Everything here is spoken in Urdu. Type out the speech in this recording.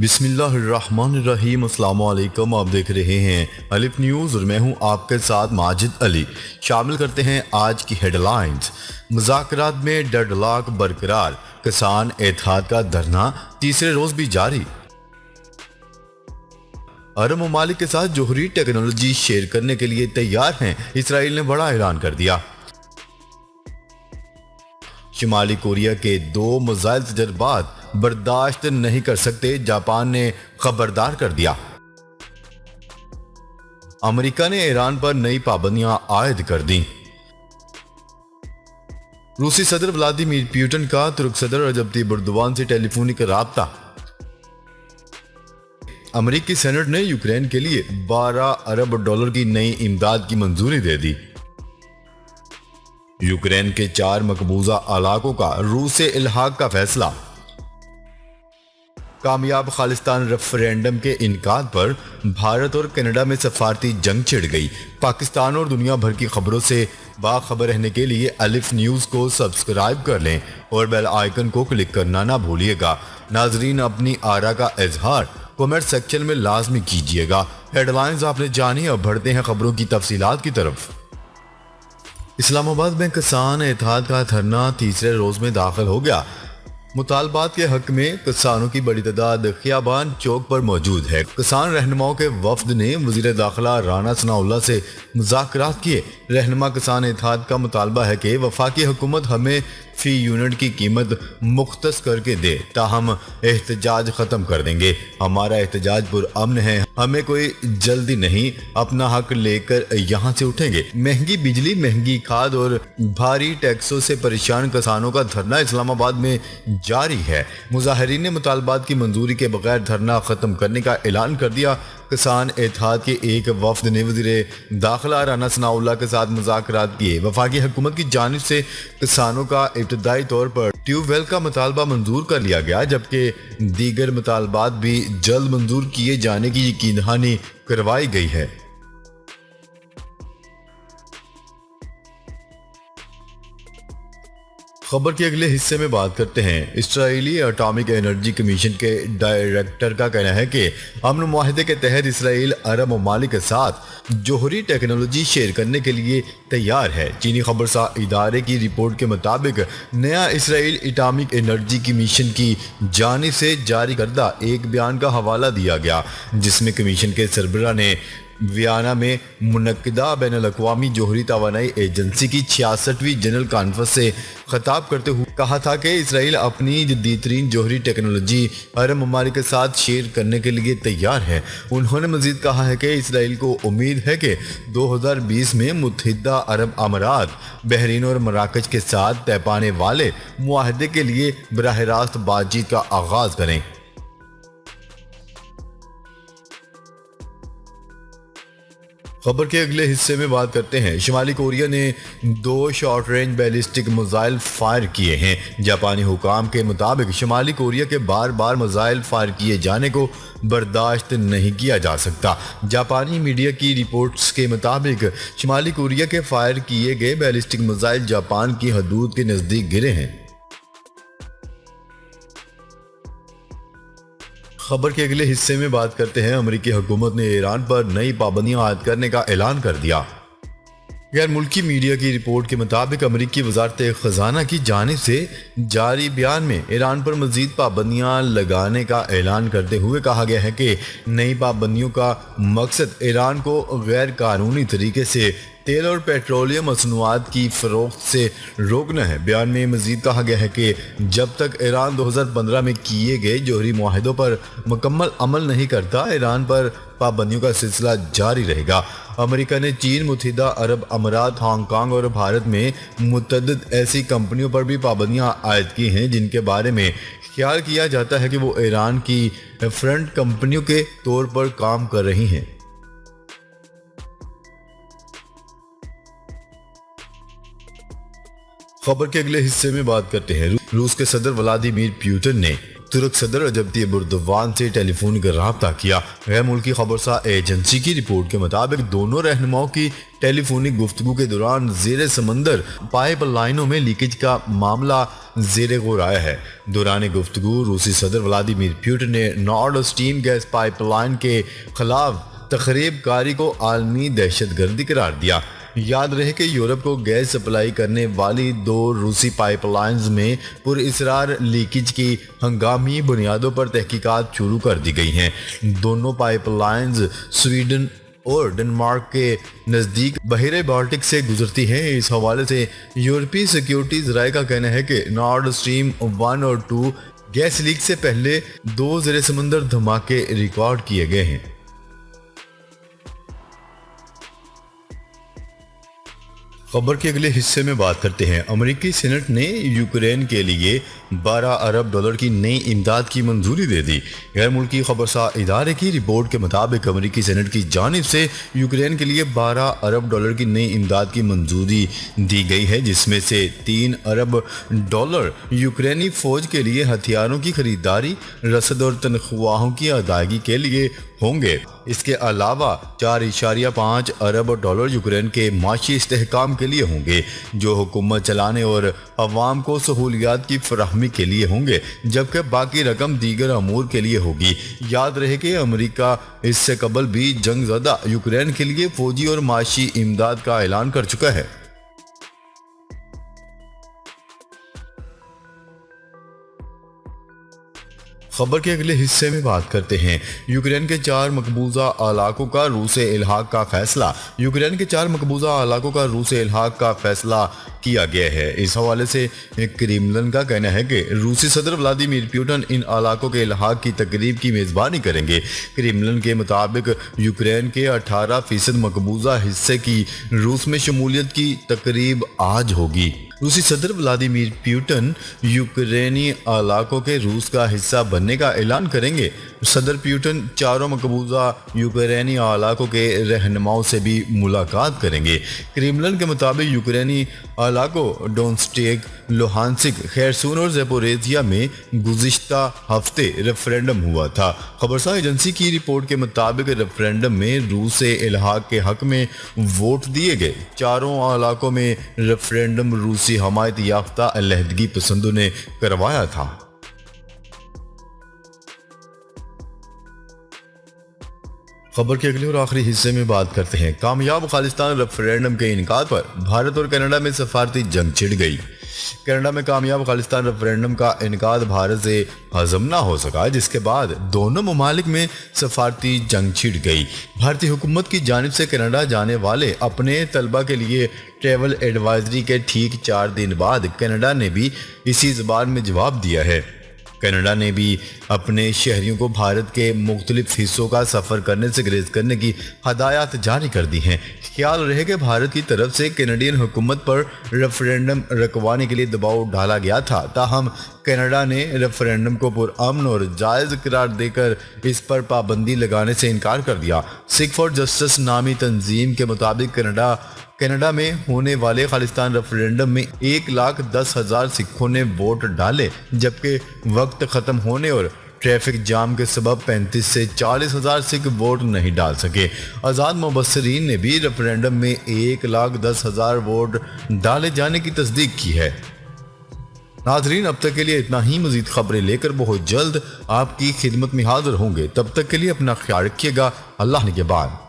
بسم اللہ الرحمن الرحیم۔ السلام علیکم، آپ دیکھ رہے ہیں الف نیوز اور میں ہوں آپ کے ساتھ ماجد علی۔ شامل کرتے ہیں آج کی ہیڈ لائنز۔ مذاکرات میں ڈیڈ لاک برقرار، کسان اتحاد کا دھرنا تیسرے روز بھی جاری۔ عرب ممالک کے ساتھ جوہری ٹیکنالوجی شیئر کرنے کے لیے تیار ہیں، اسرائیل نے بڑا اعلان کر دیا۔ شمالی کوریا کے 2 میزائل تجربات برداشت نہیں کر سکتے، جاپان نے خبردار کر دیا۔ امریکہ نے ایران پر نئی پابندیاں عائد کر دیں۔ روسی صدر ولادیمیر پوٹن کا ترک صدر رجب طیب ایردوان سے ٹیلی فونک رابطہ۔ امریکی سینٹ نے یوکرین کے لیے $12 ارب کی نئی امداد کی منظوری دے دی۔ یوکرین کے 4 مقبوضہ علاقوں کا روس سے الحاق کا فیصلہ۔ کامیاب خالصتان ریفرینڈم کے انعقاد پر بھارت اور کینیڈا میں سفارتی جنگ چھڑ گئی۔ پاکستان اور دنیا بھر کی خبروں سے باخبر رہنے کے لیے الف نیوز کو سبسکرائب کر لیں اور بیل آئیکن کو کلک کرنا نہ بھولیے گا۔ ناظرین، اپنی آراء کا اظہار کمنٹ سیکشن میں لازمی کیجیے گا۔ ہیڈ لائنز آپ نے جانی، اب بڑھتے ہیں خبروں کی تفصیلات کی طرف۔ اسلام آباد میں کسان اتحاد کا دھرنا تیسرے روز میں داخل ہو گیا۔ مطالبات کے حق میں کسانوں کی بڑی تعداد خیابان چوک پر موجود ہے۔ کسان رہنماؤں کے وفد نے وزیر داخلہ رانا ثناء اللہ سے مذاکرات کیے۔ رہنما کسان اتحاد کا مطالبہ ہے کہ وفاقی حکومت ہمیں فی یونٹ کی قیمت مختص کر کے دے، تاہم احتجاج ختم کر دیں گے۔ ہمارا احتجاج پرامن ہے، ہمیں کوئی جلدی نہیں، اپنا حق لے کر یہاں سے اٹھیں گے۔ مہنگی بجلی، مہنگی کھاد اور بھاری ٹیکسوں سے پریشان کسانوں کا دھرنا اسلام آباد میں جاری ہے۔ مظاہرین نے مطالبات کی منظوری کے بغیر دھرنا ختم کرنے کا اعلان کر دیا۔ کسان اتحاد کے ایک وفد نے وزیر داخلہ رانا ثناء اللہ کے ساتھ مذاکرات کیے۔ وفاقی حکومت کی جانب سے کسانوں کا ابتدائی طور پر ٹیوب ویل کا مطالبہ منظور کر لیا گیا، جبکہ دیگر مطالبات بھی جلد منظور کیے جانے کی یقین دہانی کروائی گئی ہے۔ خبر کے اگلے حصے میں بات کرتے ہیں۔ اسرائیلی اٹامک انرجی کمیشن کے ڈائریکٹر کا کہنا ہے کہ امن معاہدے کے تحت اسرائیل عرب ممالک کے ساتھ جوہری ٹیکنالوجی شیئر کرنے کے لیے تیار ہے۔ چینی خبرساں ادارے کی رپورٹ کے مطابق نیا اسرائیل اٹامک انرجی کمیشن کی جانب سے جاری کردہ ایک بیان کا حوالہ دیا گیا، جس میں کمیشن کے سربراہ نے ویانا میں منعقدہ بین الاقوامی جوہری توانائی ایجنسی کی 66ویں جنرل کانفرنس سے خطاب کرتے ہوئے کہا تھا کہ اسرائیل اپنی جدید ترین جوہری ٹیکنالوجی عرب ممالک کے ساتھ شیئر کرنے کے لیے تیار ہے۔ انہوں نے مزید کہا ہے کہ اسرائیل کو امید ہے کہ 2020 میں متحدہ عرب امارات، بحرین اور مراکش کے ساتھ طے پانے والے معاہدے کے لیے براہ راست بات چیت کا آغاز کریں۔ خبر کے اگلے حصے میں بات کرتے ہیں۔ شمالی کوریا نے 2 short range ballistic missile fire کیے ہیں۔ جاپانی حکام کے مطابق شمالی کوریا کے بار بار میزائل فائر کیے جانے کو برداشت نہیں کیا جا سکتا۔ جاپانی میڈیا کی رپورٹس کے مطابق شمالی کوریا کے فائر کیے گئے بیلسٹک میزائل جاپان کی حدود کے نزدیک گرے ہیں۔ خبر کے اگلے حصے میں بات کرتے ہیں۔ امریکی حکومت نے ایران پر نئی پابندیاں عائد کرنے کا اعلان کر دیا۔ غیر ملکی میڈیا کی رپورٹ کے مطابق امریکی وزارت خزانہ کی جانب سے جاری بیان میں ایران پر مزید پابندیاں لگانے کا اعلان کرتے ہوئے کہا گیا ہے کہ نئی پابندیوں کا مقصد ایران کو غیر قانونی طریقے سے تیل اور پیٹرولیم مصنوعات کی فروخت سے روکنا ہے۔ بیان میں مزید کہا گیا ہے کہ جب تک ایران 2015 میں کیے گئے جوہری معاہدوں پر مکمل عمل نہیں کرتا، ایران پر پابندیوں کا سلسلہ جاری رہے گا۔ امریکہ نے چین، متحدہ عرب امارات، ہانگ کانگ اور بھارت میں متعدد ایسی کمپنیوں پر بھی پابندیاں عائد کی ہیں جن کے بارے میں خیال کیا جاتا ہے کہ وہ ایران کی فرنٹ کمپنیوں کے طور پر کام کر رہی ہیں۔ خبر کے اگلے حصے میں بات کرتے ہیں۔ روس کے صدر ولادیمیر پوٹن نے ترک صدر رجب طیب ایردوان سے ٹیلی فونک رابطہ کیا۔ غیر ملکی خبرساں ایجنسی کی رپورٹ کے مطابق دونوں رہنماؤں کی ٹیلی فونک گفتگو کے دوران زیر سمندر پائپ لائنوں میں لیکیج کا معاملہ زیر غور آیا ہے۔ دوران گفتگو روسی صدر ولادیمیر پوٹن نے نارڈ اسٹریم گیس پائپ لائن کے خلاف تخریب کاری کو عالمی دہشت گردی قرار دیا۔ یاد رہے کہ یورپ کو گیس سپلائی کرنے والی 2 روسی پائپ لائنز میں پر اسرار لیکیج کی ہنگامی بنیادوں پر تحقیقات شروع کر دی گئی ہیں۔ دونوں پائپ لائنز سویڈن اور ڈنمارک کے نزدیک بحیرہ بالٹک سے گزرتی ہیں۔ اس حوالے سے یورپی سیکیورٹی ذرائع کا کہنا ہے کہ نارڈ اسٹریم 1 اور 2 گیس لیک سے پہلے 2 زیر سمندر دھماکے ریکارڈ کیے گئے ہیں۔ خبر کے اگلے حصے میں بات کرتے ہیں۔ امریکی سینٹ نے یوکرین کے لیے 12 ارب ڈالر کی نئی امداد کی منظوری دے دی۔ غیر ملکی خبرساں ادارے کی رپورٹ کے مطابق امریکی سینٹ کی جانب سے یوکرین کے لیے 12 ارب ڈالر کی نئی امداد کی منظوری دی گئی ہے، جس میں سے 3 ارب ڈالر یوکرینی فوج کے لیے ہتھیاروں کی خریداری، رسد اور تنخواہوں کی ادائیگی کے لیے ہوں گے۔ اس کے علاوہ 4.5 ارب ڈالر یوکرین کے معاشی استحکام کے لیے ہوں گے، جو حکومت چلانے اور عوام کو سہولیات کی فراہمی کے لیے ہوں گے، جبکہ باقی رقم دیگر امور کے لیے ہوگی۔ یاد رہے کہ امریکہ اس سے قبل بھی جنگ زدہ یوکرین کے لیے فوجی اور معاشی امداد کا اعلان کر چکا ہے۔ خبر کے اگلے حصے میں بات کرتے ہیں۔ یوکرین کے 4 مقبوضہ علاقوں کا روس سے الحاق کا فیصلہ۔ یوکرین کے 4 مقبوضہ علاقوں کا روس سے الحاق کا فیصلہ کیا گیا ہے۔ اس حوالے سے کریملن کا کہنا ہے کہ روسی صدر ولادیمیر پوٹن ان علاقوں کے الحاق کی تقریب کی میزبانی کریں گے۔ کریملن کے مطابق یوکرین کے 18% مقبوضہ حصے کی روس میں شمولیت کی تقریب آج ہوگی۔ روسی صدر ولادیمیر پوٹن یوکرینی علاقوں کے روس کا حصہ بننے کا اعلان کریں گے۔ صدر پوٹن 4 مقبوضہ یوکرینی علاقوں کے رہنماؤں سے بھی ملاقات کریں گے۔ کریملن کے مطابق یوکرینی علاقوں ڈونسٹیک، لوہانسک، خیرسون اور زیپوریزیا میں گزشتہ ہفتے ریفرینڈم ہوا تھا۔ خبرساں ایجنسی کی رپورٹ کے مطابق ریفرینڈم میں روس سے الحاق کے حق میں ووٹ دیے گئے۔ 4 علاقوں میں ریفرینڈم روسی حمایت یافتہ علیحدگی پسندوں نے کروایا تھا۔ خبر کے اگلے اور آخری حصے میں بات کرتے ہیں۔ کامیاب خالصتان ریفرینڈم کے انعقاد پر بھارت اور کینیڈا میں سفارتی جنگ چھڑ گئی۔ کینیڈا میں کامیاب خالصتان ریفرینڈم کا انعقاد بھارت سے ہضم نہ ہو سکا، جس کے بعد دونوں ممالک میں سفارتی جنگ چھڑ گئی۔ بھارتی حکومت کی جانب سے کینیڈا جانے والے اپنے طلبہ کے لیے ٹریول ایڈوائزری کے ٹھیک 4 دن بعد کینیڈا نے بھی اسی زبان میں جواب دیا ہے۔ کینیڈا نے بھی اپنے شہریوں کو بھارت کے مختلف حصوں کا سفر کرنے سے گریز کرنے کی ہدایات جاری کر دی ہیں۔ خیال رہے کہ بھارت کی طرف سے کینیڈین حکومت پر ریفرینڈم رکوانے کے لیے دباؤ ڈالا گیا تھا، تاہم کینیڈا نے ریفرینڈم کو پرامن اور جائز قرار دے کر اس پر پابندی لگانے سے انکار کر دیا۔ سکھ فار جسٹس نامی تنظیم کے مطابق کینیڈا میں ہونے والے خالصتان ریفرینڈم میں 1,10,000 سکھوں نے ووٹ ڈالے، جبکہ وقت ختم ہونے اور ٹریفک جام کے سبب 35 سے 40,000 سکھ ووٹ نہیں ڈال سکے۔ آزاد مبصرین نے بھی ریفرینڈم میں 1,10,000 ووٹ ڈالے جانے کی تصدیق کی ہے۔ ناظرین، اب تک کے لیے اتنا ہی۔ مزید خبریں لے کر بہت جلد آپ کی خدمت میں حاضر ہوں گے۔ تب تک کے لیے اپنا خیال رکھیے گا۔ اللہ نگہبان۔